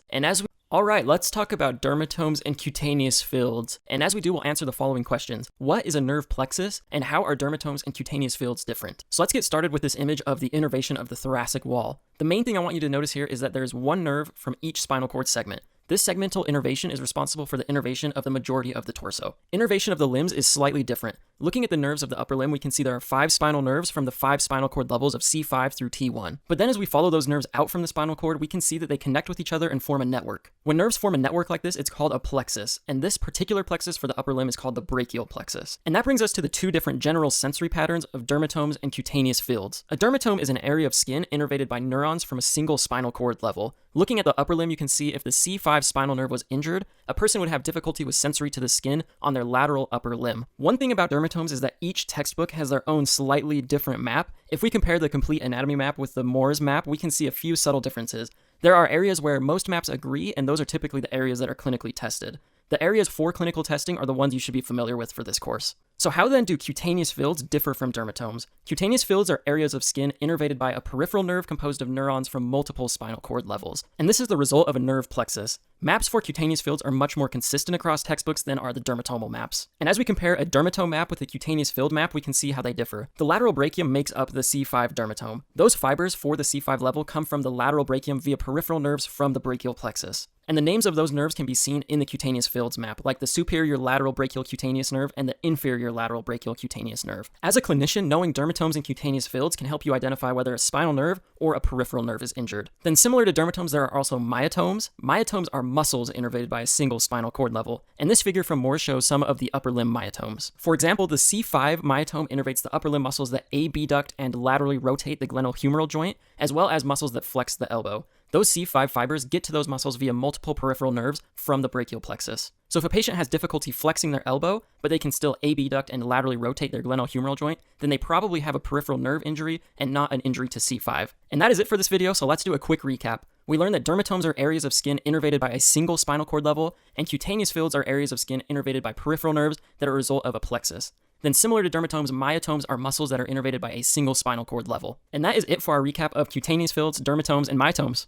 And as we Alright, let's talk about dermatomes and cutaneous fields. And as we do, we'll answer the following questions. What is a nerve plexus, and how are dermatomes and cutaneous fields different? So let's get started with this image of the innervation of the thoracic wall. The main thing I want you to notice here is that there's one nerve from each spinal cord segment. This segmental innervation is responsible for the innervation of the majority of the torso. Innervation of the limbs is slightly different. Looking at the nerves of the upper limb, we can see there are 5 spinal nerves from the 5 spinal cord levels of C5 through T1. But then as we follow those nerves out from the spinal cord, we can see that they connect with each other and form a network. When nerves form a network like this, it's called a plexus, and this particular plexus for the upper limb is called the brachial plexus. And that brings us to the 2 different general sensory patterns of dermatomes and cutaneous fields. A dermatome is an area of skin innervated by neurons from a single spinal cord level. Looking at the upper limb, you can see if the C5 spinal nerve was injured, a person would have difficulty with sensory to the skin on their lateral upper limb. One thing about dermatomes is that each textbook has their own slightly different map. If we compare the complete anatomy map with the Moore's map, we can see a few subtle differences. There are areas where most maps agree, and those are typically the areas that are clinically tested. The areas for clinical testing are the ones you should be familiar with for this course. So how then do cutaneous fields differ from dermatomes? Cutaneous fields are areas of skin innervated by a peripheral nerve composed of neurons from multiple spinal cord levels, and this is the result of a nerve plexus. Maps for cutaneous fields are much more consistent across textbooks than are the dermatomal maps. And as we compare a dermatome map with a cutaneous field map, we can see how they differ. The lateral brachium makes up the C5 dermatome. Those fibers for the C5 level come from the lateral brachium via peripheral nerves from the brachial plexus. And the names of those nerves can be seen in the cutaneous fields map, like the superior lateral brachial cutaneous nerve and the inferior lateral brachial cutaneous nerve. As a clinician, knowing dermatomes and cutaneous fields can help you identify whether a spinal nerve or a peripheral nerve is injured. Then similar to dermatomes, there are also myotomes. Myotomes are muscles innervated by a single spinal cord level, and this figure from Moore shows some of the upper limb myotomes. For example, the C5 myotome innervates the upper limb muscles that abduct and laterally rotate the glenohumeral joint, as well as muscles that flex the elbow. Those C5 fibers get to those muscles via multiple peripheral nerves from the brachial plexus. So if a patient has difficulty flexing their elbow, but they can still abduct and laterally rotate their glenohumeral joint, then they probably have a peripheral nerve injury and not an injury to C5. And that is it for this video, so let's do a quick recap. We learned that dermatomes are areas of skin innervated by a single spinal cord level, and cutaneous fields are areas of skin innervated by peripheral nerves that are a result of a plexus. Then similar to dermatomes, myotomes are muscles that are innervated by a single spinal cord level. And that is it for our recap of cutaneous fields, dermatomes, and myotomes.